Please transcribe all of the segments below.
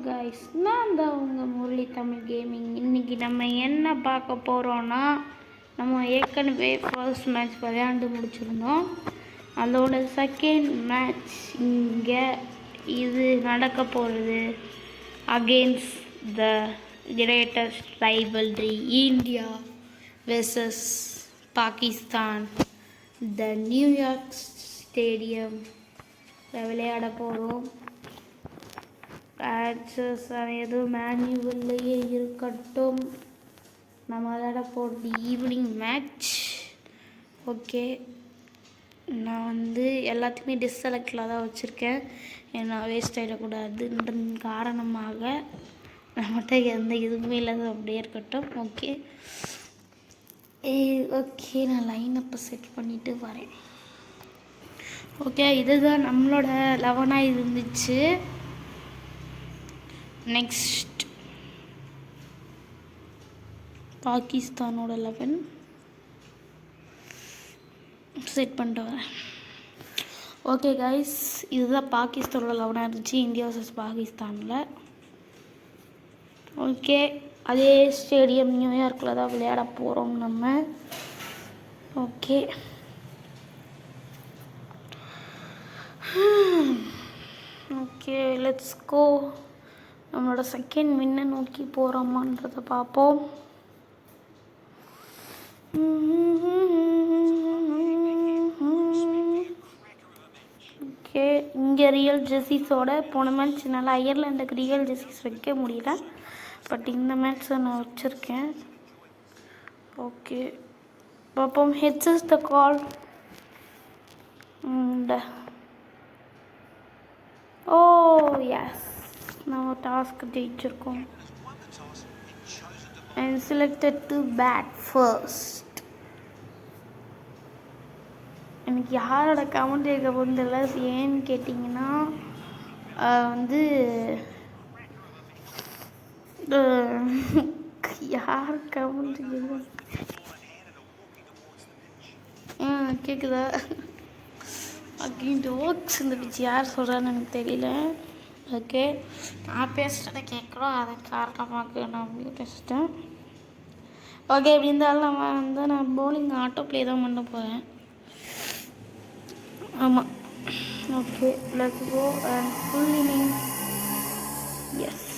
Guys, நான் தான் உங்கள் முரளி தமிழ் கேமிங். இன்றைக்கி நம்ம என்ன பார்க்க போகிறோன்னா, நம்ம ஏற்கனவே ஃபர்ஸ்ட் மேட்ச் விளையாண்டு முடிச்சிருந்தோம். அதோட செகண்ட் மேட்ச் இங்கே இது நடக்க போகிறது. Against the greatest rivalry India versus Pakistan, the New York stadium விளையாட போகிறோம். ஆக்சஸ் எதுவும் மேனுவல்லையே இருக்கட்டும். நம்ம விளையாட போகிறது ஈவினிங் மேட்ச். ஓகே, நான் எல்லாத்தையுமே டிஸ்செலக்டில் தான் வச்சுருக்கேன். ஏன்னா வேஸ்ட் ஆகிடக்கூடாதுன்ற காரணமாக நம்மகிட்ட எந்த இதுவுமே இல்லாத அப்படியே இருக்கட்டும். ஓகே ஓகே, நான் லைனப்பை செட் பண்ணிவிட்டு வரேன். ஓகே, இதுதான் நம்மளோட 11 இருந்துச்சு. நெக்ஸ்ட் பாகிஸ்தானோட 11 செட் பண்ணிட்டு வரேன். ஓகே கைஸ், இதுதான் பாகிஸ்தானோட 11 இருந்துச்சு இந்தியா வர்சஸ் பாகிஸ்தானில். ஓகே, அதே ஸ்டேடியம் நியூயார்க்கில் தான் விளையாட போகிறோம் நம்ம. Okay okay, let's go. நம்மளோட செகண்ட் வின்னை நோக்கி போகிறோமான்றதை பார்ப்போம். ஓகே, இங்கே ரியல் ஜெர்சிஸோட போன மேட்ச் நல்லா அயர்லாண்டுக்கு ரியல் ஜெர்சிஸ் வைக்க முடியல, பட் இந்த மேட்ச்சை நான் வச்சுருக்கேன். ஓகே பார்ப்போம். Heads is the call. Oh yes, நம்ம டாஸ்க் ஜெயிச்சிருக்கோம். and selected to bat first. எனக்கு யாரோட கமெண்ட் கேட்க போகிறதில்ல. ஏன்னு கேட்டிங்கன்னா யார் கமெண்ட் கேட்குதா? அப்படின்ட்டு ஓக்ஸ் இந்த பிச்சு யார் சொல்கிறான்னு எனக்கு தெரியல. ஓகே, நான் பேசுகிறத கேட்குறோம், அதன் காரணமாக நான் அப்படியே பேசிட்டேன். ஓகே, இப்படி இருந்தாலும் நான் பவுலிங் ஆட்டோ ப்ளே தான் பண்ண போகிறேன். ஆமாம். Okay, let's go and full inning. Yes,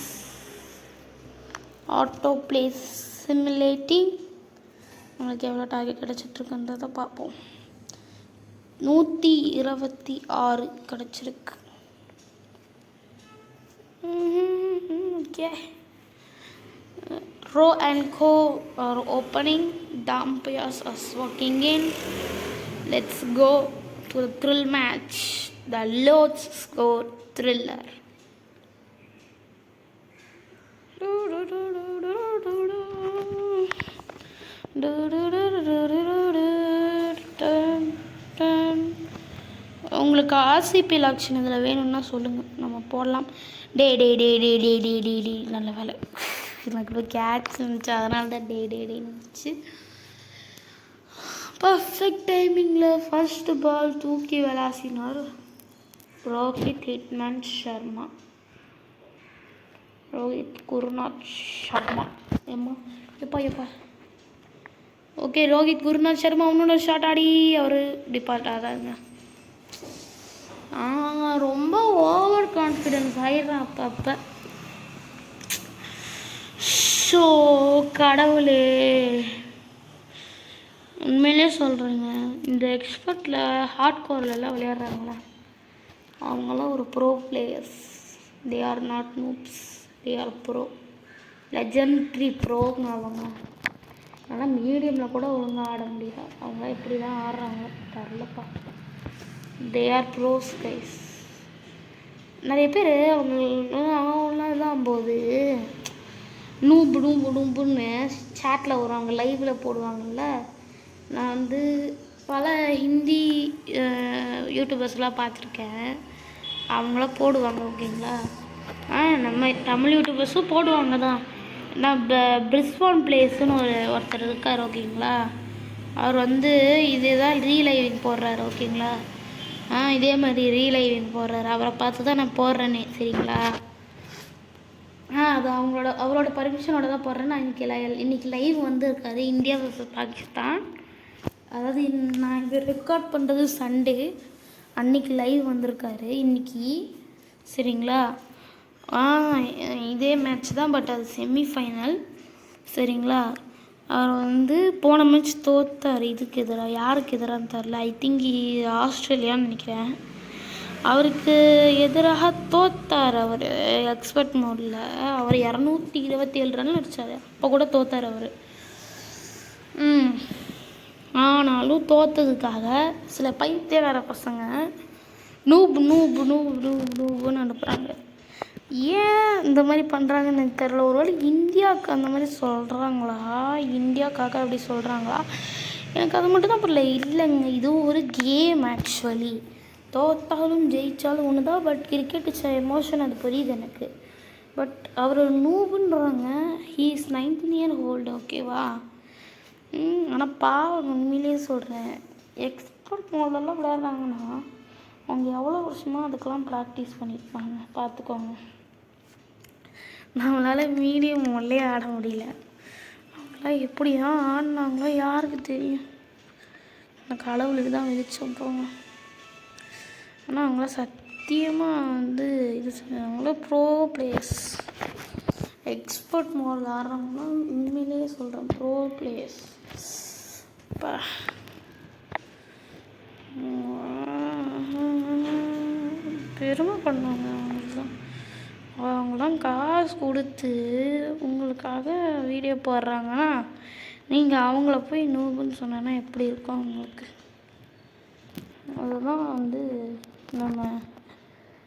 auto play simulating. நம்மளுக்கு எவ்வளோ டார்கெட் கிடச்சிட்ருக்குன்றதை பார்ப்போம். 126 கிடச்சிருக்கு. Okay. Row and Co are opening. The umpires are walking in. Let's go to the thrill match. The Lord's score thriller. உங்களுக்கு RCB action இதில் வேணும்னா சொல்லுங்கள், நம்ம போடலாம். டே டே டே டே டே டே டே டே நல்ல வேலை, எனக்கு இப்போ கேட்ச் இருந்துச்சு, அதனால தான் டே டே டே இருந்துச்சு. பர்ஃபெக்ட் டைமிங்கில் ஃபர்ஸ்ட் பால் தூக்கி விளாசினார் ரோஹித் ஹிட்மேன் சர்மா. ரோஹித் குருநாத் சர்மா. எப்பா ஓகே, ரோஹித் குருநாத் சர்மா இன்னொன்று ஷாட் ஆடி அவர் டிபார்ட் ஆகாதுங்க. ரொம்ப ஓவர் கான்ஃபிடென்ஸ் ஆயிடுறேன் அப்பப்போ. ஸோ கடவுளே, உண்மையிலே சொல்கிறேங்க, இந்த எக்ஸ்பர்ட்டில் ஹார்ட் கோர்லெலாம் விளையாடுறாங்களா, அவங்களாம் ஒரு pro players. They are not noobs, they are pro, legendary ப்ரோங்க அவங்க. அதனால் மீடியமில் கூட ஒழுங்காக ஆட முடியாது. அவங்க எப்படி தான் ஆடுறாங்க தெரிலப்பா. They are pros guys. நிறைய பேர் அவங்க தான் போது நூம்புன்னு சேட்டில் வருவாங்க, லைவில் போடுவாங்கள்ல. நான் பல ஹிந்தி யூடியூபர்ஸ்லாம் பார்த்துருக்கேன், அவங்களாம் போடுவாங்க. ஓகேங்களா, நம்ம தமிழ் யூடியூபர்ஸும் போடுவாங்க தான். நான் பிரிஸ்பான் பிளேஸ்ன்னு ஒருத்தர் இருக்கார். ஓகேங்களா, அவர் இதே தான் ரீலைவிங் போடுறாரு. ஓகேங்களா, இதே மாதிரி ரீலைவிங் போடுறாரு. அவரை பார்த்து தான் நான் போடுறேனே. சரிங்களா, அது அவரோட பர்மிஷனோட தான் போடுறேன். நான் இன்னைக்கு லைவ் இருக்காது இந்தியா vs பாகிஸ்தான். அதாவது நான் இது ரெக்கார்ட் பண்ணுறது சண்டே, அன்னைக்கு லைவ் வந்திருக்காரு இன்னைக்கு. சரிங்களா? இதே மேட்ச் தான், பட் அது செமிஃபைனல். சரிங்களா? அவர் போன மேட்ச் தோத்தார். இதுக்கு எதிராக யாருக்கு எதிரான்னு தெரில, ஐ திங்க் ஆஸ்திரேலியான்னு நினைக்கிறேன். அவருக்கு எதிராக தோத்தார் அவர் எக்ஸ்பர்ட் மோடில். அவர் 227 ரன் அடித்தார். அப்போ கூட தோத்தார் அவர். ஆனாலும் தோத்ததுக்காக சில பைத்தியக்கார பசங்க நூபுன்னு அனுப்புகிறாங்க. ஏன் இந்த மாதிரி பண்ணுறாங்கன்னு எனக்கு தெரில. ஒருவேளை இந்தியாவுக்கு அந்த மாதிரி சொல்கிறாங்களா, இந்தியாவுக்காக அப்படி சொல்கிறாங்களா, எனக்கு அது மட்டும் தான் புரியல. இல்லைங்க, இது ஒரு கேம். ஆக்சுவலி தோத்தாலும் ஜெயித்தாலும் ஒன்று தான். பட் கிரிக்கெட் இட்ஸ் எமோஷன், அது புரியுது எனக்கு. பட் அவர் நூபுன்றாங்க. He is 19 year old. ஓகேவா? ஆனால் பாவம், உண்மையிலேயே சொல்கிறேன், எக்ஸ்பர்ட் மோட்லலாம் விளையாடுறாங்கன்னா அவங்க எவ்வளோ வருஷமாக அதுக்கெல்லாம் ப்ராக்டிஸ் பண்ணியிருப்பாங்க பார்த்துக்கோங்க. நம்மளால் மீடியம் மோட்லேயே ஆட முடியல. அவங்களாம் எப்படியா ஆடினாங்களோ யாருக்கு தெரியும். அந்த கடவுளுக்கு தான் விதிச்சோம் போங்க. ஆனால் அவங்களாம் சத்தியமாக இது அவங்களும் ப்ரோ பிளேயர்ஸ். எக்ஸ்பர்ட் மோடில் ஆடுறவங்கன்னா உண்மையிலேயே சொல்கிறேன், ப்ரோ பிளேயர்ஸ். இப்போ பெருமை பண்ணுவாங்க அவங்களாம் காசு கொடுத்து உங்களுக்காக வீடியோ போடுறாங்கன்னா நீங்கள் அவங்கள போய் நூபுன்னு சொன்னா எப்படி இருக்கும் அவங்களுக்கு? அதுதான் நம்ம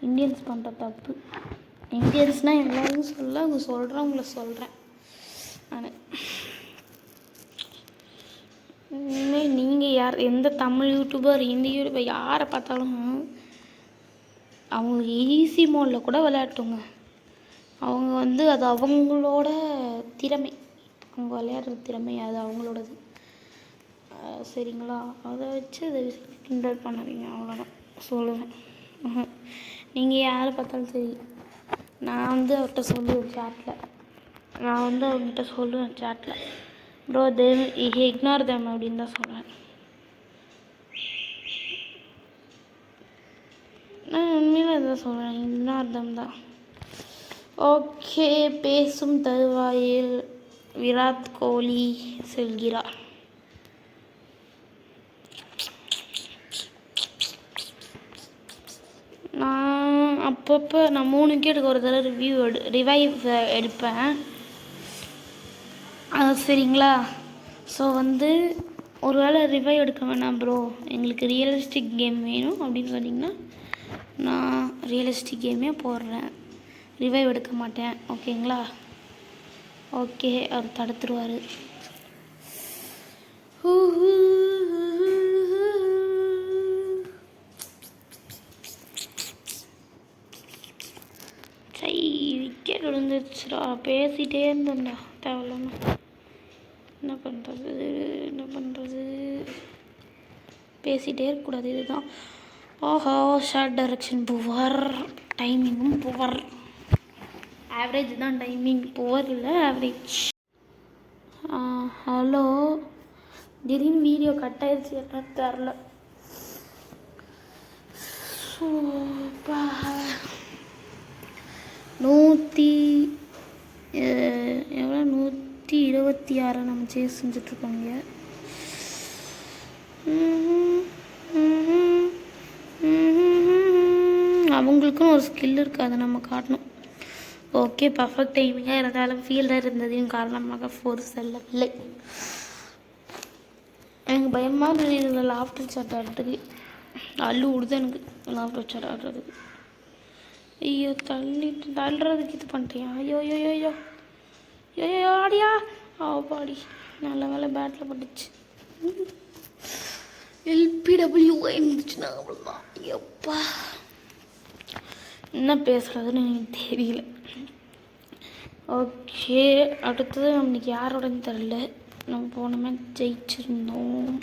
இந்தியன்ஸ் பண்ணுற தப்பு. இந்தியன்ஸ்னால் எல்லாரும் சொல்ல அவங்க சொல்கிறவங்கள சொல்கிறேன் நான். இனிமேல் நீங்கள் எந்த தமிழ் யூடியூபர், ஹிந்தி யூடியூபர் யாரை பார்த்தாலும் அவங்களுக்கு ஈஸி மோடில் கூட விளையாட்டுங்க. அவங்க அது அவங்களோட திறமை, அவங்க விளையாடுற திறமை, அது அவங்களோடது. சரிங்களா? அதை வச்சு அதை கிண்டல் பண்ணாதீங்க, அவ்வளோதான் சொல்லுவேன். நீங்கள் யாரை பார்த்தாலும் சரி, நான் அவர்கிட்ட சொல்லுவேன் சாட்டில், அவங்ககிட்ட சொல்லுவேன் சாட்டில், ப்ரோ இக்னோர் தேம் அப்படின்னு தான் சொல்லுவேன். நான் உண்மையில இதான் சொல்கிறேன், இக்னோர் தேம் தான். ஓகே, பேசும் தருவாயில் விராட் கோலி செல்கிறார். நான் அப்பப்போ 3 விக்கெட்டுக்கு ஒரு தடவை ரிவைவ் எடுப்பேன். சரிங்களா? ஸோ ஒரு வேளை ரிவைவ் எடுக்க வேணாம் ப்ரோ, எங்களுக்கு ரியலிஸ்டிக் கேம் வேணும் அப்படின்னு சொன்னிங்கன்னா நான் ரியலிஸ்டிக் கேமே போடுறேன், ரிவைவ் எடுக்க மாட்டேன். ஓகேங்களா? ஓகே, அவர் தடுத்துருவார். விக்கெட் விழுந்துருச்சுடா, பேசிகிட்டே இருந்தேன்டா தேவையில்லாம. என்ன பண்ணுறது, பேசிகிட்டே இருக்கக்கூடாது, இதுதான். ஓஹோ, ஷார்ட் டைரக்ஷன் புவர், டைமிங்கும் புவர். ஆவரேஜ் தான் டைமிங், புவர் இல்லை ஆவரேஜ். ஹலோ, திடீர்னு வீடியோ கட் ஆயிடுச்சு, என்ன தெரில. எவ்வளோ 126 நம்ம சேஸ் செஞ்சிட்ருக்கோங்க. அவங்களுக்கும் ஒரு ஸ்கில் இருக்குது, அதை நம்ம காட்டணும். ஓகே, பர்ஃபெக்ட் டைமிங்காக இருந்தாலும் ஃபீல்டர் இருந்ததையும் காரணமாக ஃபோர்ஸ் செல்லவில்லை. எனக்கு பயமாக இருந்தது இதில் லாஃப்டர் ஷாட் ஆடுறதுக்கு. அள்ளு விடுது எனக்கு லாஃப்டர் ஷாட் ஆடுறதுக்கு. ஐயோ, தள்ளுறதுக்கு இது பண்ணிட்டேன். ஐயோ ஆடியா பாடி. நல்ல வேலை பேட்டில் பட்டுச்சு. LPW இருந்துச்சுன்னா அவ்வளோதான். எப்பா என்ன பேசுகிறதுன்னு எனக்கு தெரியல. ஓகே, அடுத்தது நம்மளுக்கு யாரோடன்னு தெரில. நம்ம போன மேட்ச் ஜெயிச்சிருந்தோம்.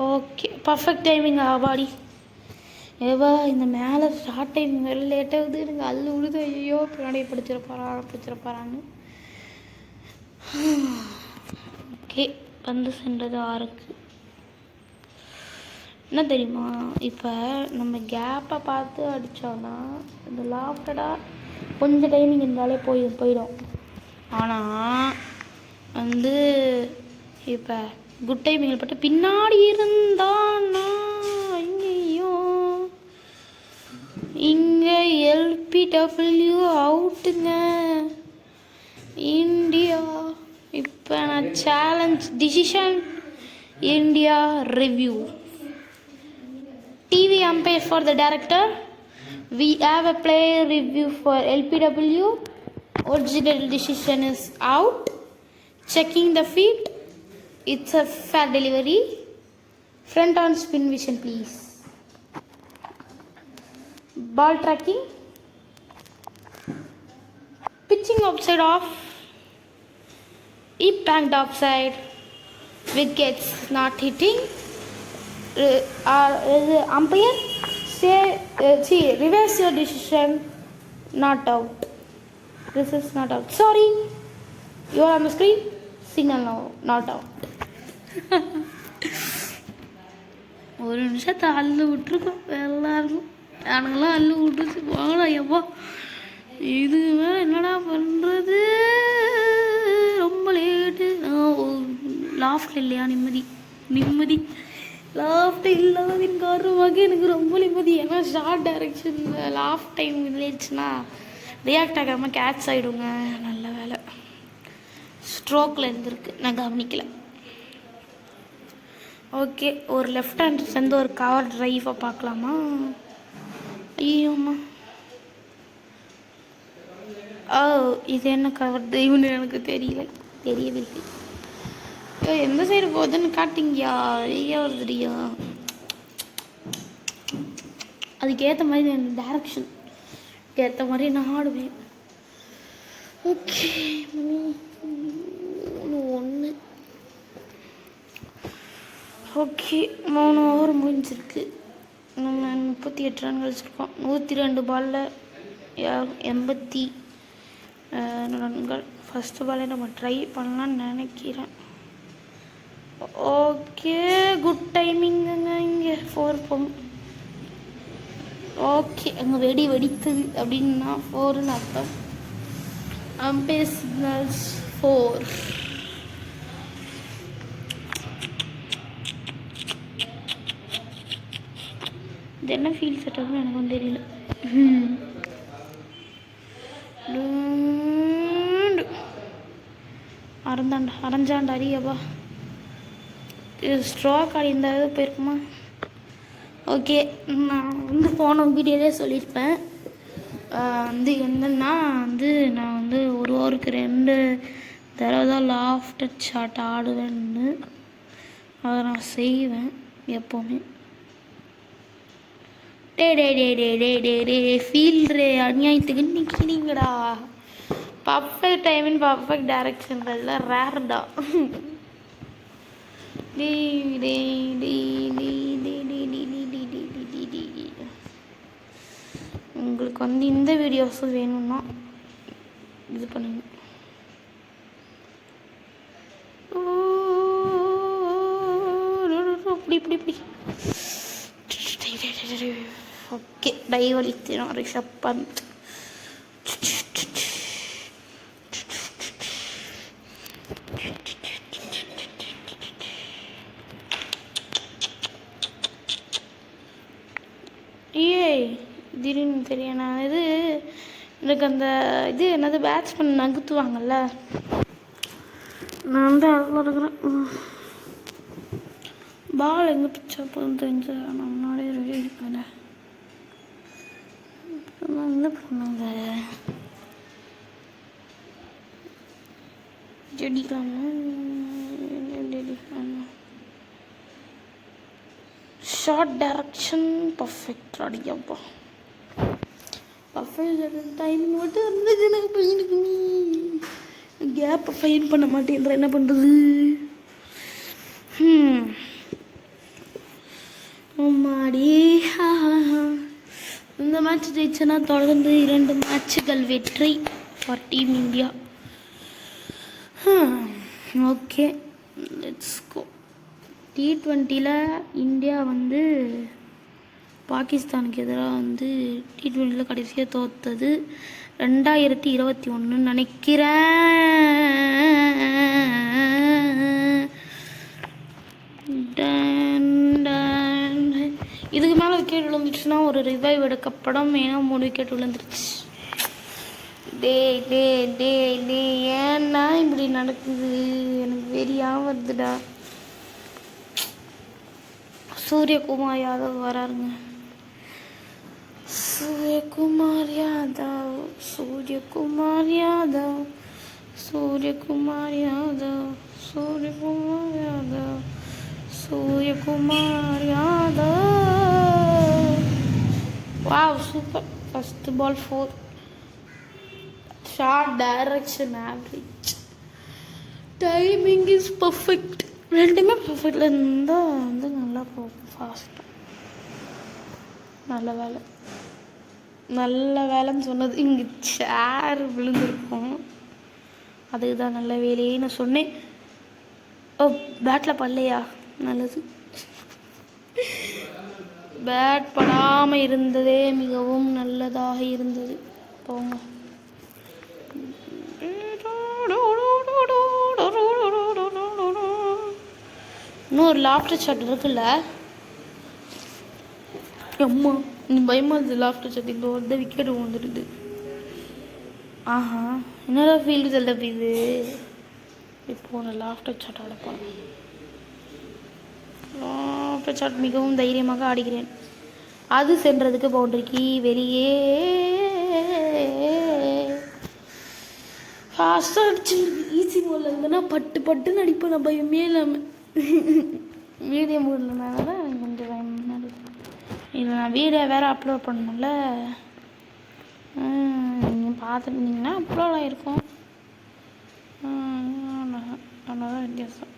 ஓகே, பர்ஃபெக்ட் டைமிங் ஆபாடி. ஏவா இந்த மேலே ஸ்டார்ட் டைம் வேறு லேட்டாகுது, எனக்கு அல்லு விழுது. ஐயோ பின்னாடி பிடிச்சிருப்பாரான்னு. ஓகே, வந்து சென்றது 6க்கு. என்ன தெரியுமா, இப்போ நம்ம கேப்பை பார்த்து அடித்தோன்னா இந்த லாஃப்டடாக கொஞ்சம் டைமிங் இருந்தாலே போயிடும். ஆனால் வந்து இப்போ குட் டைமிங் பட்டு பின்னாடி இருந்தான்னா இங்கே LPW அவுட்டுங்க இந்தியா. இப்போ நான் challenge decision India review. TV umpire for the director. We have a player review for LPW. Original decision is out. Checking the feet. It's a fair delivery. Front on spin vision please. Ball tracking. Pitching outside off. Hip banked offside. Wickets not hitting. Umpire say reverse your decision. Not out. This is not out. Sorry, you are on the screen. Signal now. Not out. ஒரு நிமிஷத்தை அள்ளு விட்டுருக்கோம் எல்லாருக்கும். எனக்கெல்லாம் அள்ளு விட்டுருச்சு. போகலாம் எப்போ இது மேலே என்னடா பண்ணுறது, ரொம்ப லேட்டு. லாஃப்ட் இல்லையா, நிம்மதி லாஃப்ட் இல்லாததின் காரணமாக எனக்கு ரொம்ப நிம்மதி. ஏன்னா ஷார்ட் டைரக்ஷனில் லாஃப்ட் டைம் இல்லைச்சுன்னா ரியாக்ட் ஆகாமல் கேட்ச் ஆகிடுங்க. நல்ல வேலை ஸ்ட்ரோக்கில் இருந்திருக்கு, நான் கவனிக்கலை. ஓகே, ஒரு லெஃப்ட் ஹேண்ட் சேர்ந்து ஒரு கவர் ட்ரைவை பார்க்கலாமா? ஐயோம்மா, இது என்ன கவர் ட்ரைவ்னு எனக்கு தெரியவில்லை. எந்த சைடு போகுதுன்னு காட்டிங்கயா, ஐயா வருதுடியா. அதுக்கேற்ற மாதிரி நான் டேரக்ஷன் ஏற்ற மாதிரி நான் ஆடுவேன். ஓகே, 1 ஓகே, 3 ஓவர் முடிஞ்சிருக்கு. நம்ம 38 ரன் கழிச்சிருக்கோம். 102 பாலில் 82 ரன்கள். ஃபஸ்ட்டு பாலே நம்ம ட்ரை பண்ணலான்னு நினைக்கிறேன். ஓகே, குட் டைமிங்குங்க. இங்கே 4 போகும். ஓகே, அங்கே வெடித்தது அப்படின்னா 4ன்னு அர்த்தம். Umpire signals 4. இது என்ன ஃபீல் செட்டப்னு எனக்கு வந்து தெரியல. அரைஞ்சாண்டா அரியப்பா. ஸ்ட்ரோக் ஆடி இருந்தால் போயிருக்குமா? ஓகே, நான் வந்து போன வீடியோலே சொல்லியிருப்பேன். வந்து என்னன்னா நான் வந்து ஒரு ஓவருக்கு 2 தடவை தான் லாஃப்ட் ஷாட் ஆடுவேன்னு. அதை நான் செய்வேன் எப்போவுமே. டே ஃபீல்ட்ரு அநியாயத்துக்கு நிற்கிறீங்கடா. பர்ஃபெக்ட் டைமின் பர்ஃபெக்ட் டைரக்ஷன்லாம் ரேர்டா. உங்களுக்கு வந்து இந்த வீடியோஸும் வேணும்னா இது பண்ணுங்க. இப்படி ஓகே, டைவலித்தினோம் ரிஷப் பந்த். திடீர்னு தெரியும். நான் எனக்கு அந்த என்னது பேட்ஸ்மேன் நகுத்துவாங்கல்ல, நான் வந்து அதில் இருக்கிறேன். பால் எங்கே பிச்சா போதும் தெரிஞ்சு நான் முன்னாடியே ரெடி பண்ணேன். என்ன பண்ணாங்க ஜெடிக்கலாமா? ஷார்ட் டைரக்ஷன் பர்ஃபெக்ட் அடிக்கப்பா. பர்ஃபெக்ட் டைமிங் மட்டும் இருந்துச்சு எனக்கு பையனுக்கு. நீ கேப்பை ஃபைன் பண்ண மாட்டேன்ற, என்ன பண்ணுறது? மாடி மேட்ச் ஜெயிச்சனா தொடர்ந்து 2 மேட்சுகள் வெற்றி for team India. Okay, let's go. T20ல் இந்தியா வந்து பாகிஸ்தானுக்கு எதிராக வந்து T20ல் கடைசியாக தோற்றது 2021 நினைக்கிறேன். இதுக்கு மேலே விக்கெட் விழுந்துச்சுன்னா ஒரு ரிவைவ் எடுக்கப்படும். ஏன்னா 3 விக்கெட் விழுந்துருச்சு. டே ஏன்னா இப்படி நடக்குது? எனக்கு வெறியாக வருதுடா. சூரியகுமார் யாதவ் வராருங்க. Suryakumar Yadav Suryakumar Yadav Suryakumar Yadav Suryakumar Yadav Suryakumar Yadav. Wow, super. First ball 4. Shot direction average. Timing is perfect. ரெண்டுமே பர்ஃபெக்டில் இருந்தால் வந்து நல்லா போகும் ஃபாஸ்ட்டாக. நல்ல வேலைன்னு சொன்னது. இங்கே சேர் விழுந்துருக்கும், அதுக்கு தான் நல்ல வேலையே நான் சொன்னேன். ஓ, பேட்டில் படலையா? நல்லது. பேட் படாமல் இருந்ததே மிகவும் நல்லதாக இருந்தது. போங்க. இன்னும் ஒரு லாஃப்டர் ஷாட் இருக்குல்ல? அம்மா, நீ பயமா இருக்குது லாஃப்டர் ஷாட். இந்த ஒரு விக்கெட் வந்துடுது. ஆஹா, என்னடா ஃபீல்டு தள்ள போயுது. இப்போ நான் லாஃப்டர் ஷாட் ஆடப்போம். லாஃப்டர் ஷாட் மிகவும் தைரியமாக ஆடுகிறேன். அது சென்றதுக்கு பவுண்டரிக்கு வெளியே. ஃபாஸ்ட்டாக அடிச்சு ஈஸி மோடில் இருந்தேன்னா பட்டுன்னு அடிப்பேன். நான் பயமே இல்லாமல் மீடியம் மோட்லனால தான் எனக்கு கொஞ்சம் பயம் நடக்குது. இல்லை, நான் வீடியோ வேறு அப்லோட் பண்ணணும்ல. நீங்கள் பார்த்துருந்தீங்கன்னா அப்லோட் ஆகிருக்கும். அவ்வளோதான் வித்தியாசம்.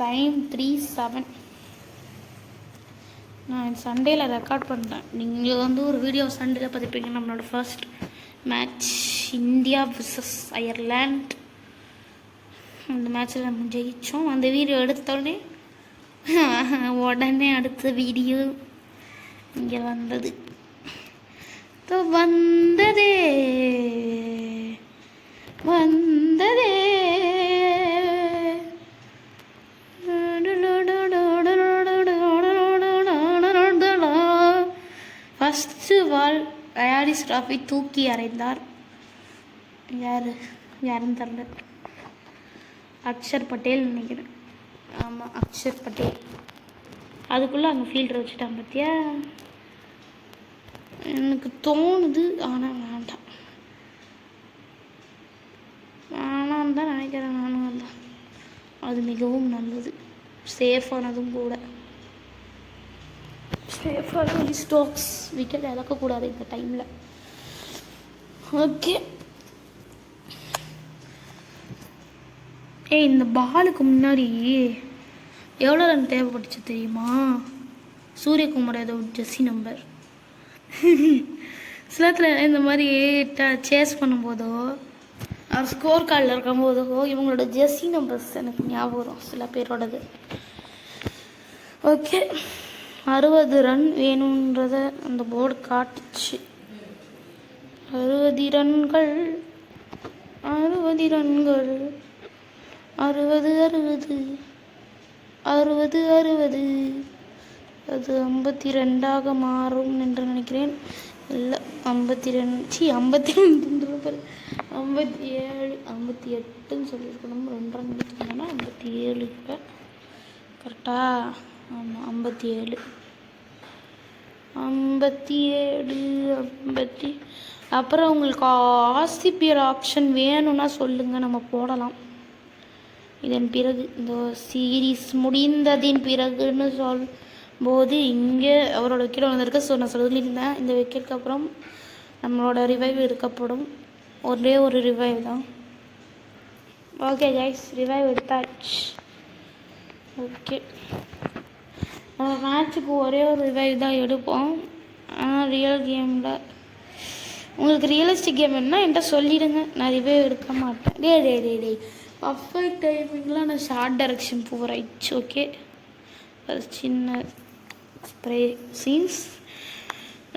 டைம் 3:07. நான் சண்டேயில் ரெக்கார்ட் பண்ணுறேன். நீங்கள் வந்து ஒரு வீடியோ சண்டேயில் பார்த்துப்பீங்க. நம்மளோட first match India vs Ireland. அந்த மேட்ச்சில் நம்ம ஜெயித்தோம். அந்த வீடியோ எடுத்தோடனே உடனே அடுத்த வீடியோ இங்கே வந்தது. வந்ததே ஃபஸ்ட்டு பால் ஐஆர்எஸ் டிராஃபி தூக்கி அறைந்தார். யாருன்னு தெரில. அக்ஷர் பட்டேல் நினைக்கிறேன். ஆமாம், அக்ஷர் பட்டேல். அதுக்குள்ளே அங்கே ஃபீல்டரை வச்சுட்டான் பார்த்தியா? எனக்கு தோணுது, ஆனால் வேண்டாம் தான் நினைக்கிறேன். நானும் தான். அது மிகவும் நல்லது, சேஃபானதும் கூட. சேஃபான ஸ்டாக்ஸ் விக்கெட் இழக்கக்கூடாது இந்த டைமில். ஓகே. இந்த பாலுக்கு முன்னாடி எவ்வளோ ரன் தேவைப்பட்டுச்சு தெரியுமா? சூரியகுமார் ஏதோ ஜெர்சி நம்பர். சிலத்தில் இந்த மாதிரி சேஸ் பண்ணும்போதோ அவர் ஸ்கோர் கார்டில் இருக்கும்போதோ இவங்களோட ஜெர்சி நம்பர்ஸ் எனக்கு ஞாபகம் வரும், சில பேரோடது. ஓகே, 60 ரன் வேணுன்றத அந்த போர்டு காட்டுச்சு. 60 ரன்கள் 60 ரன்கள் 60 60 60 60 அது 52ஆக மாறும் என்று நினைக்கிறேன். இல்லை, 52 52 57 58ன்னு சொல்லியிருக்கணும். 2 ரன் எடுத்துக்கணும்னா 57 இப்போ கரெக்டா? ஆமாம், 57 அப்புறம் உங்களுக்கு ஆர்சிபிஆர் ஆப்ஷன் வேணும்னா சொல்லுங்கள், நம்ம போடலாம். இதன் பிறகு இந்த சீரீஸ் முடிந்ததின் பிறகுன்னு சொல்லும்போது இங்கே அவரோட விக்கெட் வந்திருக்கு. ஸோ நான் சொல்லியிருந்தேன், இந்த விக்கெட்டுக்கு அப்புறம் நம்மளோட ரிவைவ் எடுக்கப்படும். ஒரே ஒரு ரிவைவ் தான். ஓகே கைஸ், ரிவைவ் எடுத்தாச்சு. ஓகே, நம்ம மேட்ச்சுக்கு ஒரே ஒரு ரிவைவ் தான் எடுப்போம். ஆனால் ரியல் கேமில் உங்களுக்கு ரியலிஸ்டிக் கேம் வேணுன்னா என்கிட்ட சொல்லிவிடுங்க, நான் ரிவைவ் எடுக்க மாட்டேன். டே பர்ஃபெக்ட் டைமிங்லாம் நான் ஷார்ட் டைரக்ஷன் போகிறேன். It's okay. ஒரு சின்ன ஸ்ப்ரே சீன்ஸ்.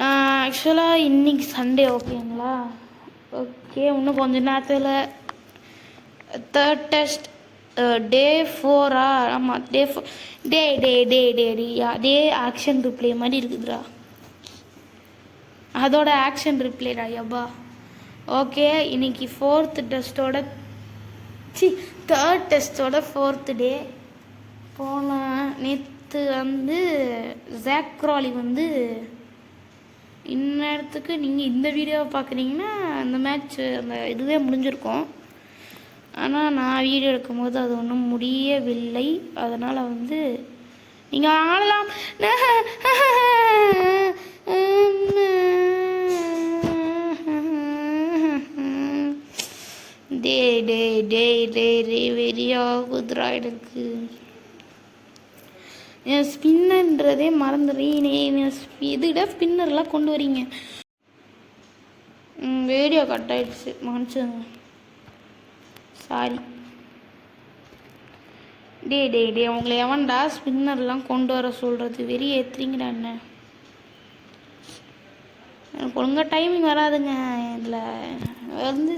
ஆக்சுவலாக இன்றைக்கி சண்டே ஓகேங்களா? ஓகே, இன்னும் கொஞ்சம் நேரத்தில் தேர்ட் டெஸ்ட் டே 4 ஆமாம் டே 4. டே ஆக்ஷன் ரிப்ளே மாதிரி இருக்குதுடா, அதோட ஆக்ஷன் ரிப்ளேடா யப்பா. ஓகே, இன்னைக்கு தேர்ட் டெஸ்ட்டோட 4th டே. நேற்று வந்து ஜாக்ராலி வந்து இந்நேரத்துக்கு நீங்கள் இந்த வீடியோவை பார்க்குறீங்கன்னா அந்த மேட்ச் அந்த இதுவே முடிஞ்சிருக்கும். ஆனால் நான் வீடியோ எடுக்கும்போது அது ஒன்றும் முடியவில்லை. அதனால் வந்து நீங்கள் ஆடலாம். வெறியாகுதுரா எனக்கு. என் ஸ்பின்னன்றதே மறந்துடுறேன். எதுக்கிட்ட ஸ்பின்னர்லாம் கொண்டு வரீங்க? வீடியோ கட் ஆகிடுச்சு, மன்னிச்சுங்க, சாரி. டே உங்களை எவன்டா ஸ்பின்னர்லாம் கொண்டு வர சொல்கிறது? வெறி ஏற்றுறீங்கடா என்ன? எனக்கு ஒழுங்காக டைமிங் வராதுங்க இதில் வந்து.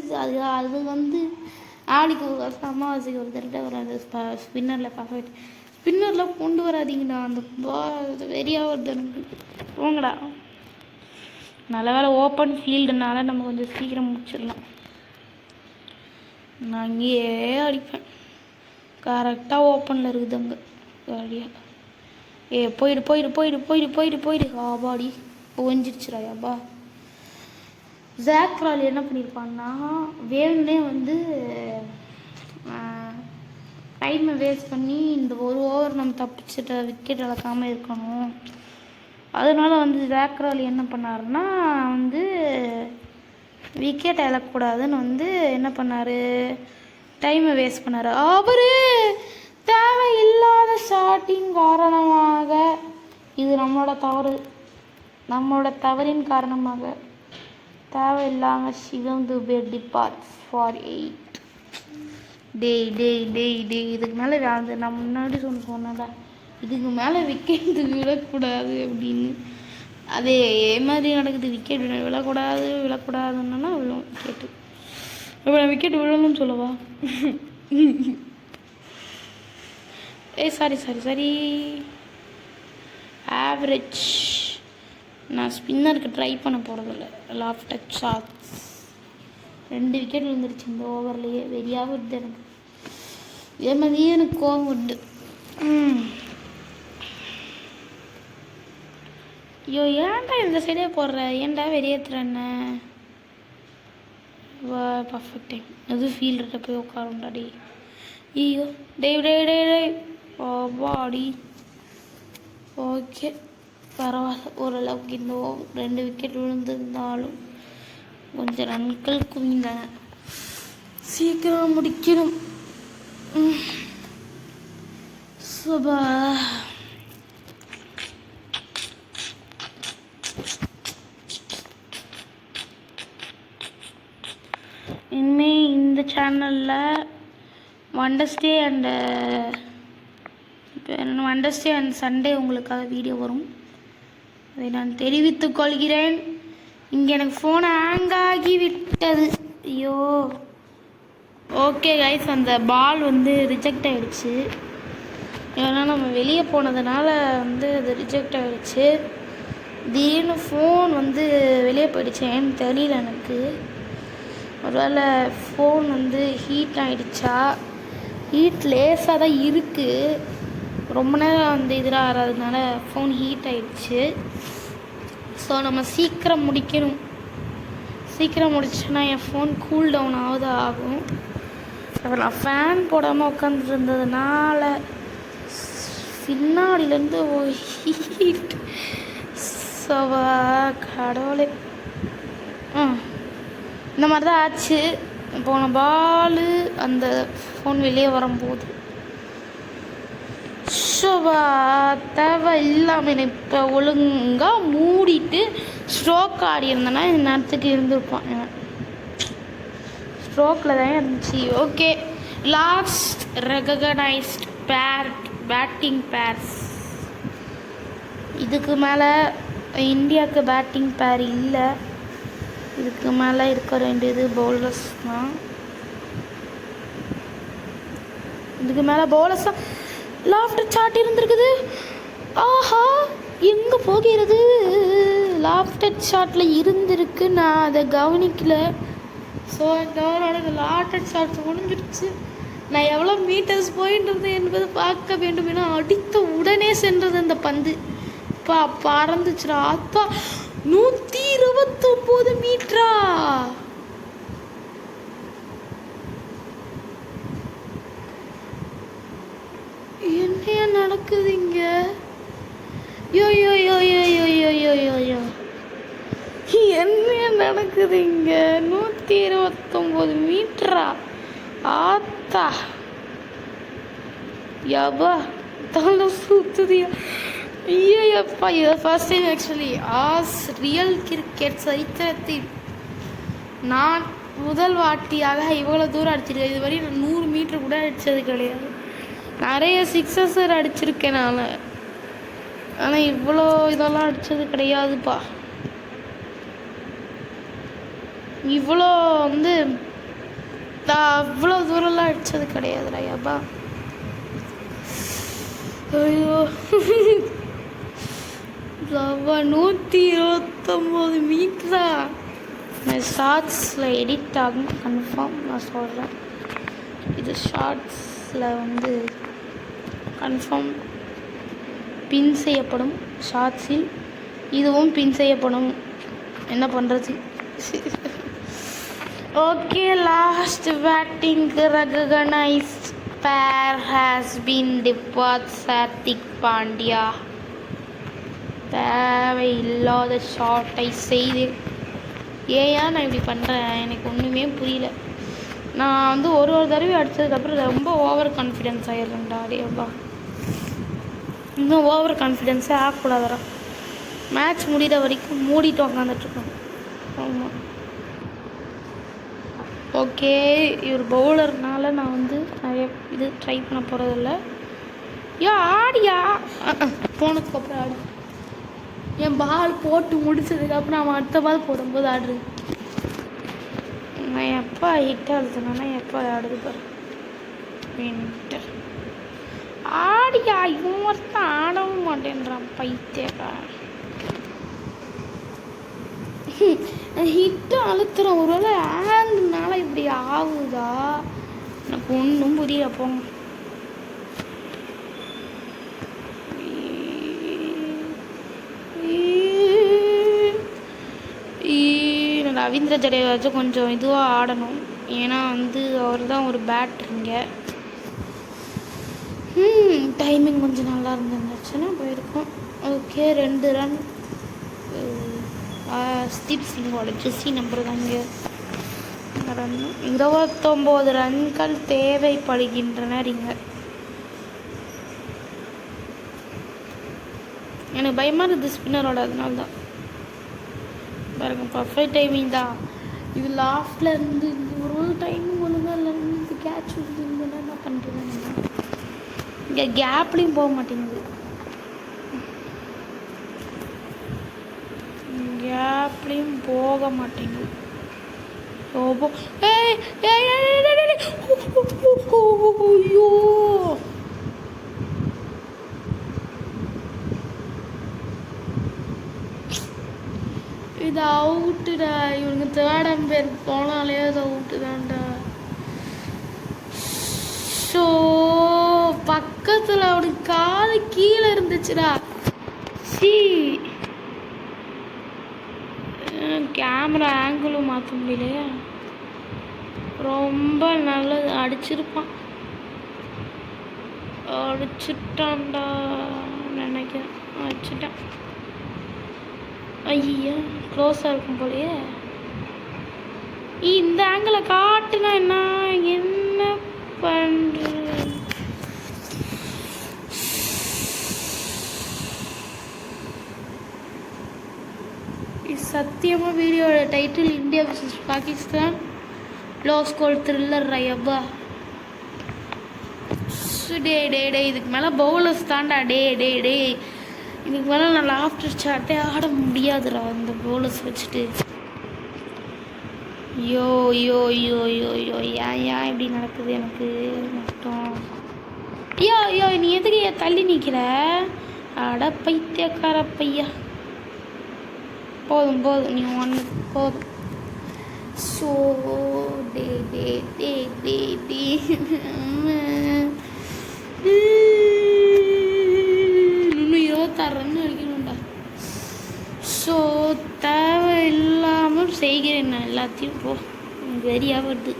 அது வந்து ஆடிக்கு ஒரு வருஷம், அமாவாசைக்கு ஒரு தடவை வராது. ஸ்பின்னரில் ஸ்பின்னர்லாம் கொண்டு வராதிங்கடா, அந்த வெறியாக வருது எனக்கு. போங்கடா. நல்ல வேலை ஓப்பன் ஃபீல்டுனால நம்ம கொஞ்சம் சீக்கிரம் முடிச்சிடலாம். நான் இங்கேயே அடிப்பேன். கரெக்டாக ஓப்பனில் இருக்குது அங்கே காடியாக. போயிடு ஆபாடி ஒஞ்சிருச்சுடா யப்பா. ஜாக்ரால் என்ன பண்ணியிருப்பான்னா வேணுன்னே வந்து டைமை வேஸ்ட் பண்ணி இந்த ஒரு ஓவர் நம்ம தப்பிச்சிட்ட விக்கெட் இழக்காமல் இருக்கணும். அதனால வந்து ஜாக்ரால் என்ன பண்ணாருன்னா வந்து விக்கெட் இழக்கக்கூடாதுன்னு வந்து என்ன பண்ணார், டைமை வேஸ்ட் பண்ணார். அவர் தேவையில்லாத ஷாட்டின் காரணமாக, இது நம்மளோட தவறின் காரணமாக தேவையில்லாமல் சிவம் துபே டிபார்ட்ஸ் ஃபார் 8. இதுக்கு மேலே அது நான் முன்னாடி சொன்னேன்டா, இதுக்கு மேலே விக்கெட் விழக்கூடாது அப்படின்னு. அதே மாதிரி நடக்குது. விக்கெட் விழக்கூடாதுன்னா விழும் விக்கெட்டு. இப்போ நான் விக்கெட் விழணும்னு சொல்லவா? Sorry average. நான் ஸ்பின்னருக்கு ட்ரை பண்ண போகிறதில்ல. லாஃப்ட் டச் ஷாட்ஸ் 2 விக்கெட் விழுந்துருச்சு இந்த ஓவர்லேயே. வெறியாக வருது எனக்கு. இதே மாதிரியே எனக்கு கோவம் வருது. ஐயோ, ஏன்டா இந்த சைடே போடுற? ஏன்டா வெளியேற்றுறேன்ன? Perfect time. எதுவும் ஃபீல்டுகிட்ட போய் உட்காருண்டாடி. ஐயோ டே பாடி. ஓகே, பரவாயில்ல, ஓரளவுக்கு இந்த 2 விக்கெட் விழுந்திருந்தாலும் கொஞ்சம் ரன்கள் குவிந்தன. சீக்கிரம் முடிக்கணும். சபா இனிமேல் இந்த சேனலில் வெட்னஸ்டே அண்ட் சண்டே உங்களுக்காக வீடியோ வரும். அதை நான் தெரிவித்துக் கொள்கிறேன். இங்கே எனக்கு ஃபோன் ஹேங் ஆகி விட்டது. ஐயோ. ஓகே கைஸ், அந்த பால் வந்து ரிஜெக்ட் ஆகிடுச்சு. ஏன்னா நம்ம வெளியே போனதுனால வந்து அது ரிஜெக்ட் ஆகிடுச்சு. திடீர்னு ஃபோன் வந்து வெளியே போயிடுச்சு, ஏன்னு தெரியல எனக்கு. ஒருவேளை ஃபோன் வந்து ஹீட் ஆகிடுச்சா? ஹீட் லேசாக தான் இருக்குது, ரொம்ப நேரம் வந்து இதில் ஆகிறதுனால ஃபோன் ஹீட் ஆகிடுச்சு. ஸோ நம்ம சீக்கிரம் முடிக்கணும். சீக்கிரம் முடிச்சுன்னா என் ஃபோன் கூல் டவுன் ஆகும். அப்புறம் நான் ஃபேன் போடாமல் உட்காந்துட்டு இருந்ததுனால பின்னாடியிலேருந்து ஹீட். சவா கடவுளே. இந்த மாதிரி தான் ஆச்சு. போன பால் அந்த ஃபோன் வெளியே வரும்போது தேவை இல்லாமல் இப்போ ஒழுங்காக மூடிட்டு ஸ்ட்ரோக் ஆடி இருந்தேன்னா இந்த நேரத்துக்கு இருந்திருப்பான். ஸ்ட்ரோக்கில் தான் இருந்துச்சு. Okay, last recognised batting pairs. இதுக்கு மேலே இந்தியாவுக்கு பேட்டிங் பேர் இல்லை. இதுக்கு மேலே இருக்க வேண்டியது பவுலர்ஸ் தான். இதுக்கு மேலே பவுலர்ஸ் தான். லாஃப்டர் சாட் இருந்திருக்குது. ஆஹா, எங்கே போகிறது? லாஃப்டர் சாட்டில் இருந்திருக்கு, நான் அதை கவனிக்கல. ஸோ இந்த லாஃப்டர் சாட்ஸ் முடிஞ்சிடுச்சு. நான் எவ்வளோ மீட்டர்ஸ் போயின்றது என்பது பார்க்க வேண்டும் என அடித்த உடனே சென்றது அந்த பந்து. பறந்துச்சுடா. அப்பா 129 மீட்டரா? என்ன நடக்குது இங்க? யோ யோ யோ யோ யோ யோ யோ யோ யோ என்ன நடக்குது இங்க? 129 மீட்டரா? ஆத்தா யப்பா, தலை சுத்துதியா? ஐயப்பா, இது first time actually real cricket சரித்திரத்தில் நான் முதல் வாட்டியாக இவ்வளோ தூரம் அடிச்சிருக்கேன். இதுவரை நான் 100 மீட்டர் கூட அடித்தது கிடையாது. நிறைய சிக்ஸஸர் அடிச்சிருக்கேன் நான், ஆனால் இவ்வளோ இதெல்லாம் அடித்தது கிடையாதுப்பா. இவ்வளோ அவ்வளோ தூரம்லாம் அடித்தது கிடையாதுடா யப்பா. ஐயோ 129 மீட்டரா? நான் ஷார்ட்ஸில் எடிட் ஆகும் கன்ஃபார்ம் நான் சொல்கிறேன். இது ஷார்ட்ஸில் கன்ஃபார்ம் பின் செய்யப்படும். ஷார்ட்ஸில் இதுவும் பின் செய்யப்படும். என்ன பண்ணுறது? ஓகே, லாஸ்ட் பேட்டிங் ரெகனைஸ்ட் பேர் has been depart Hardik Pandya. தேவையில்லாத ஷார்ட்டை செய்து ஏயா நான் இப்படி பண்ணுறேன்? எனக்கு ஒன்றுமே புரியல. நான் ஒரு தடவை அடித்ததுக்கப்புறம் ரொம்ப ஓவர் கான்ஃபிடென்ஸ் ஆகிடுறேன்டா. அடேப்பா, இன்னும் ஓவர் கான்ஃபிடென்ஸே ஆகக்கூடாதுடா. மேட்ச் முடிகிற வரைக்கும் மூடிட்டு உக்காந்துட்ருக்கோம். ஆமாம், ஓகே. இவர் பவுலர்னால நான் நிறைய இது ட்ரை பண்ண போகிறதில்ல. ஆடியா போனதுக்கப்புறம் ஆடு. என் பால் போட்டு முடிச்சதுக்கப்புறம் அவன் அடுத்த பால் போடும்போது ஆடுறது. நான் எப்போ ஹிட் ஆடுதுனா எப்போ ஆடுது பாரு. வின்டர் ஆடியா, இவன் ஒருத்தான் ஆடவும் மாட்டேன்றான் பைத்தியக்கா. ஹிட்டு அழுத்துறேன். ஒருவேளை ஆண்டுனால இப்படி ஆகுதா? எனக்கு ஒன்றும் புரியல. போங்க. ரவீந்திர ஜடேஜாச்சும் கொஞ்சம் இதுவாக ஆடணும். ஏன்னா அவர் தான் ஒரு பேட்டருங்க. டைமிங் கொஞ்சம் நல்லா இருந்துச்சுன்னா போயிருக்கோம். Okay, 2 run. ஸ்டீவ் சிங்கோட ஜெர்சி நம்பர் தாங்க. 29 ரன்கள் தேவைப்படுகின்றனர் இங்கே. எனக்கு பயமாக இருக்குது ஸ்பின்னரோட. அதனால தான் பாருங்க, பர்ஃபெக்ட் டைமிங் தான். இது லாஸ்ட்டில் இருந்து ஒரு டைமிங் ஒழுங்காக இல்லை. இது கேட்ச் விடுதுன்னா என்ன பண்ணுறது? இங்கே கேப்லேயும் போக மாட்டேங்குது. கேப்லேயும் போக மாட்டேங்குது. ஐயோ, இது அவுட்டுடா. இவனுங்க 3rd அம்பையர் போனாலே அது அவுட்டு தான்டா. ஸோ பக்கத்தில் அவனுக்கு காலு கீழே இருந்துச்சுடா. கேமரா ஆங்கிளும் மாற்ற முடியலையா? ரொம்ப நல்லது. அடிச்சுட்டான்டா நினைக்கிறேன். அடிச்சுட்டான். ஐயா, க்ளோஸாக இருக்கும் போலையே. இந்த ஆங்கிளை காட்டுனா என்ன பண்ணுறது? சத்தியமாக வீடியோட title India vs Pakistan low score thriller ஐயப்பா. டே டே டே இதுக்கு மேலே பவுலர்ஸ் தாண்டா. டே டே டே இதுக்கு மேலே நான் லாஃப்டர் சாட்டே ஆட முடியாதுடா அந்த பவுலர்ஸ் வச்சுட்டு. யோ யோ யோ யோ யோ ஏன் இப்படி நடக்குது எனக்கு மட்டும். ஐயோ ஐயோ நீ எதுக்கு தள்ளி நிற்கிற? அட பைத்தியக்கார பையா. போதும் போதும் நீ ஒன்று போதும். ஸோ டே டே டே டே டே இன்னும் 26 ரன் அடிக்கணும்டா. ஸோ தேவை இல்லாமல் செய்கிறேன் நான் எல்லாத்தையும். போ வெறியாக வருது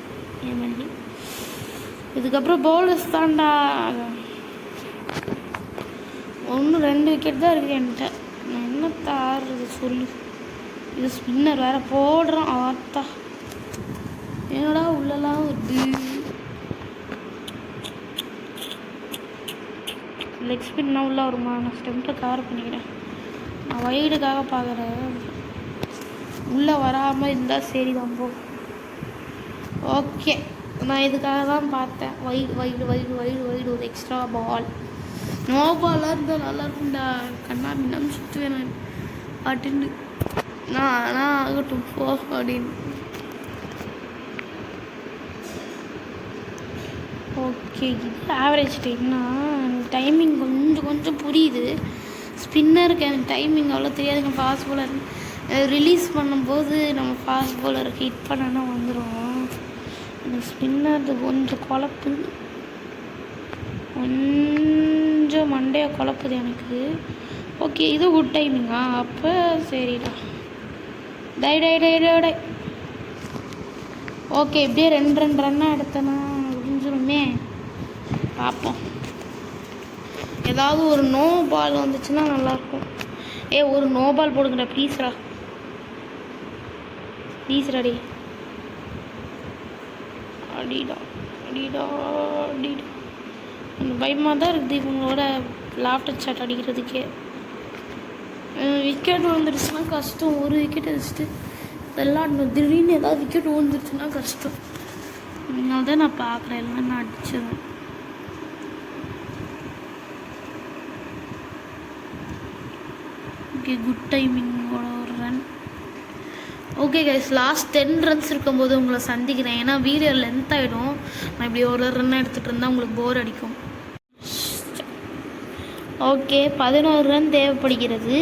என் மணி. இதுக்கப்புறம் பவுலர்ஸ் தாண்டா. 1-2 விக்கெட் தான் இருக்குது என்கிட்ட. நான் என்ன தாடுறது சொல்லு. இது ஸ்பின்னர் வேறு போடுறான். ஆத்தா என்னடா உள்ளலாம் வருது. லெக் ஸ்பின்னா உள்ள வருமா? நான் ஸ்டெம்பை கவர் பண்ணிக்கிறேன். நான் வைடுக்காக பார்க்குறேன். உள்ளே வராமல் இருந்தால் சரி தான் போ. ஓகே நான் இதுக்காக தான் பார்த்தேன். Wide wide wide wide wide ஒரு எக்ஸ்ட்ரா பால். நோ பாலாக இருந்தால் நல்லா இருக்கும்டா. கண்ணா மின்னான்னு சுற்றுவேன் நான் அப்படின்னு. நான் ஆகட்டும் போ அப்படின்னு. ஓகே இது ஆவரேஜ் டைம்னா டைமிங் கொஞ்சம் புரியுது. ஸ்பின்னருக்கு எனக்கு டைமிங் அவ்வளோ தெரியாதுங்க. ஃபாஸ்ட் பாலர் ரிலீஸ் பண்ணும்போது நம்ம ஃபாஸ்ட் பாலருக்கு ஹிட் பண்ணனா வந்துடும். எனக்கு ஸ்பின்னருக்கு கொஞ்சம் குழப்புது. கொஞ்சம் மண்டையை குழப்புது எனக்கு. ஓகே இது குட் டைமிங்கா? அப்போ சரிடா. Tie tie tie tie tie. Okay இப்படியே 2 ரன்னாக எடுத்தேன்னா முடிஞ்சிருமே. பார்ப்போம். ஏதாவது ஒரு நோ பால் வந்துச்சுன்னா நல்லாயிருக்கும். ஒரு நோ பால் போடுங்கடா ப்ளீஸ்ரா. ப்ளீஸ்ராடி. அடிடா அடிடா அடிடா. எனக்கு பயமாக தான் இருக்குது இவங்களோட லாஃப்டர் சாட் அடிக்கிறதுக்கே. விக்கெட் வந்துடுச்சுன்னா கஷ்டம். ஒரு விக்கெட் வச்சுட்டு விளாடணும். திடீர்னு ஏதாவது விக்கெட் வந்துடுச்சுன்னா கஷ்டம். அதனால தான் நான் பார்க்குறேன். எல்லாம் நான் அடிச்சிடுவேன். ஓகே குட் டைமிங்கோட ஒரு run. Okay guys last 10 runs இருக்கும்போது உங்களை சந்திக்கிறேன். ஏன்னா வீடியோ லென்த் ஆகிடும். நான் இப்படி ஒரு ரன் எடுத்துகிட்டு இருந்தால் உங்களுக்கு போர் அடிக்கும். ஓகே 11 ரன் தேவைப்படுகிறது.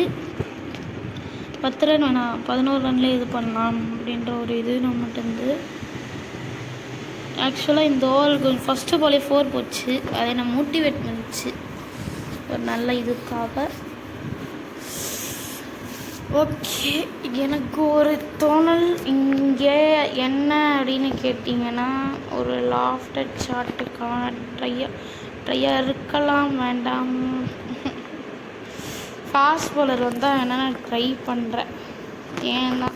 10 ரன் வேணாம் 11 ரன்லேயே இது பண்ணலாம் அப்படின்ற ஒரு இது நம்மகிட்ட இருந்து. ஆக்சுவலாக இந்த ஓவருக்கு ஃபஸ்ட்டு பாலே 4 போச்சு. அதை நான் மோட்டிவேட் பண்ணிச்சு ஒரு நல்ல இதுக்காக. ஓகே எனக்கு ஒரு தோணல் இங்கே என்ன அப்படின்னு கேட்டிங்கன்னா ஒரு லாஃப்டர் ஷாட்டுக்கான ட்ரையாக இருக்கலாம். வேண்டாம் ஃபாஸ்ட் பவுலர் வந்தால் வேணால் நான் ட்ரை பண்ணுறேன். ஏன்னா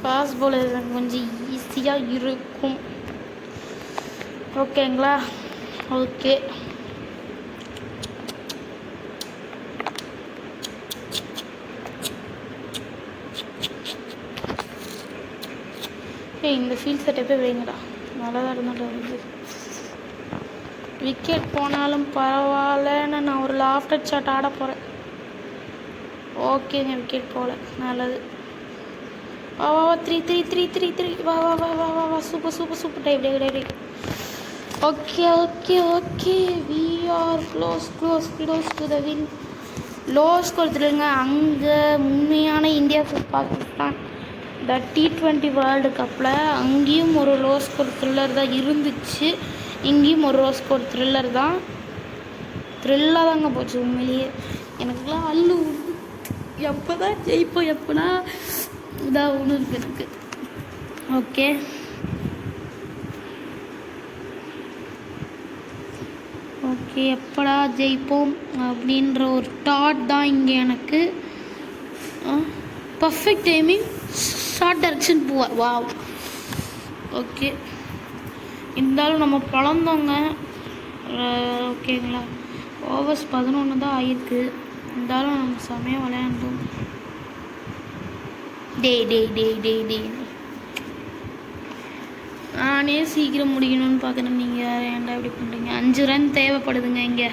ஃபாஸ்ட் பவுலர் எனக்கு கொஞ்சம் ஈஸியாக இருக்கும். ஓகேங்களா? ஓகே இந்த ஃபீல்ட் செட்டப்பே வைங்கடா. நல்லா தான் இருந்துட்டு வந்து விக்கெட் போனாலும் பரவாயில்லன்னு நான் ஒரு லாஃப்டர் ஷாட் ஆட போகிறேன். ஓகேங்க விக்கெட் போகல. நல்லது. வா வா வா 3 வா வா வா வா வா வா சூப்பர் சூப்பர் சூப்பர் டைப் டே டே. Okay okay okay we are close to the win. Low score தெரியுங்க. அங்கே உண்மையான இந்தியா பாகிஸ்தான் இந்த T20 வேர்ல்டு கப்பில் அங்கேயும் ஒரு லோ ஸ்கோர் த்ரில்லர் தான் இருந்துச்சு. இங்கேயும் ஒரு லோ ஸ்கோர் த்ரில்லர் தான். த்ரில்லாக தாங்க போச்சு உண்மையிலேயே. எனக்குலாம் அல்லு எப்போ தான் ஜெயிப்போம் எப்போனா இதாக ஒன்று இருக்குது எனக்கு. ஓகே ஓகே எப்படா ஜெயிப்போம் அப்படின்ற ஒரு தாட் தான் இங்கே எனக்கு. பர்ஃபெக்ட் டைமிங் ஷார்ட் டைரக்ஷன் போவார். வாவ். ஓகே இருந்தாலும் நம்ம பழந்தோங்க. ஓகேங்களா? ஓவர்ஸ் 11 தான் ஆகிருக்கு. இருந்தாலும் நம்ம செமையாக விளையாண்டோம். டே நானே சீக்கிரம் முடிக்கணும்னு பார்க்குறேன். நீங்கள் ஏன்டா இப்படி பண்ணுறீங்க? 5 ரன் தேவைப்படுதுங்க. இங்கே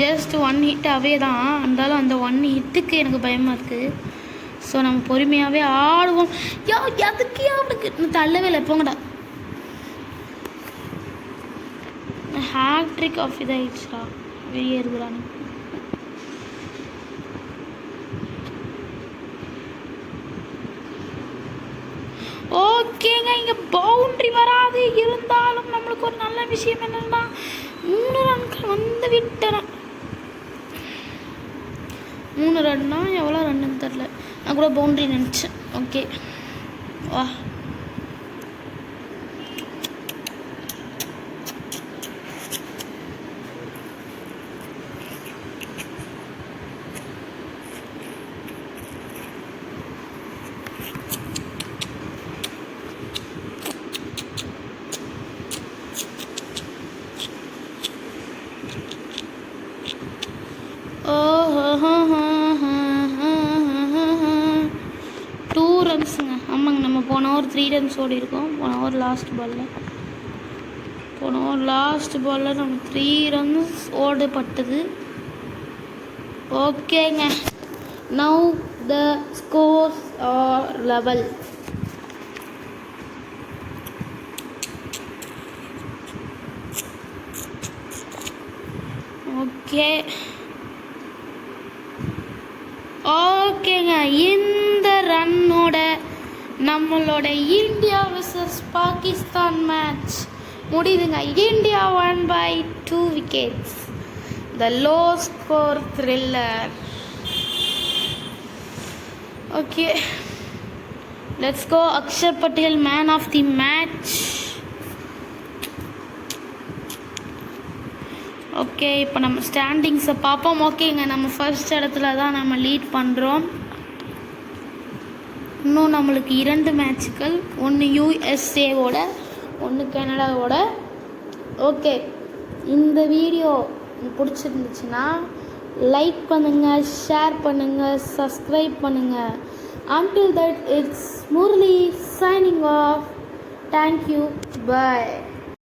ஜஸ்ட் 1 ஹிட் அவே தான். இருந்தாலும் அந்த 1 ஹிட்டுக்கு எனக்கு பயமாக இருக்குது. ஸோ நம்ம பொறுமையாகவே ஆடுவோம். எதுக்கு அவனுக்கு தள்ளவே இல்லை. போங்கடா. ஹேட்ரிக் ஆஃப் இதாகிடுச்சுடா. வெளியே இருக்கிறானு. ஓகேங்க, இங்கே பவுண்ட்ரி வராது. இருந்தாலும் நம்மளுக்கு ஒரு நல்ல விஷயம் என்னன்னா 3 ரன்கள் வந்து விட்டேன். 3 ரன்னா எவ்வளோ ரன்னுன்னு தெரில. நான் கூட பவுண்ட்ரி நினச்சேன். ஓகே வா. டூ ரன்ஸுங்க. ஆமாங்க, நம்ம போன ஓவர் 3 ரன்ஸ் ஓடி இருக்கோம். போன ஓவர் லாஸ்ட் பாலில் நம்ம 3 ரன்ஸ் ஓடப்பட்டது. ஓகேங்க, now the scores are level. ஓகேங்க, இந்த ரன்னோட நம்மளோட இந்தியா vs பாகிஸ்தான் மேட்ச் முடியுதுங்க. India won by 2 wickets. The low score thriller. Okay, let's go. Akshar Patel man of the match. Okay, இப்போ நம்ம ஸ்டாண்டிங்ஸை பார்ப்போம். ஓகேங்க, நம்ம ஃபர்ஸ்ட் இடத்துல தான் நம்ம லீட் பண்ணுறோம். இன்னும் நம்மளுக்கு 2 மேட்சுகள், ஒன்று யூஎஸ்ஏவோட, ஒன்று கனடாவோட. ஓகே, இந்த வீடியோ பிடிச்சிருந்துச்சுன்னா லைக் பண்ணுங்கள், ஷேர் பண்ணுங்கள், சப்ஸ்கிரைப் பண்ணுங்கள். Until that, it's Murli signing off. Thank you. Bye.